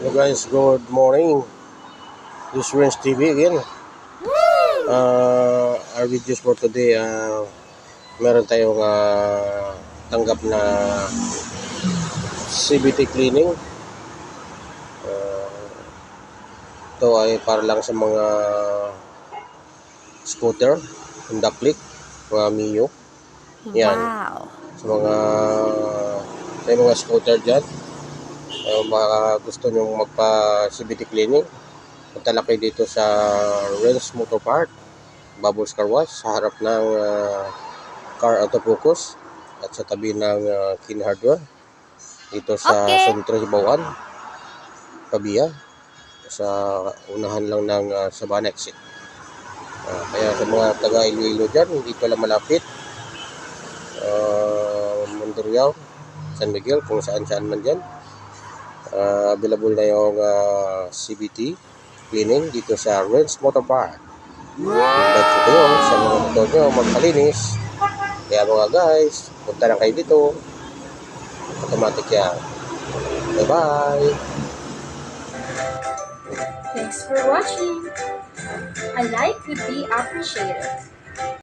Hello guys, good morning. This is Renz TV again. Our videos for today, meron tayong tanggap na CBT cleaning. Uh, Ito ay para lang sa mga scooter, Honda Click, mga Mio. Yan, Wow. sa mga scooter dyan. Baka gusto nyong magpa-CBT cleaning, punta lang kayo dito sa Renz Motor Park, Bubbles Car Wash, sa harap ng Car Autofocus at sa tabi ng Kin Hardware dito sa Okay. Sentro Hibawan, Pabia, sa unahan lang ng Sabana Exit. Kaya sa mga taga Iloilo dyan, dito lang malapit, Mandurriao, San Miguel, kung saan-saan man dyan. Available na yung CBT cleaning dito sa Renz Motor Park. Invite ko kayo sa mga motor nyo magpalinis. Kaya mga guys, punta lang kayo dito. Automatic yan. Bye-bye! Thanks for watching. A like would be appreciated.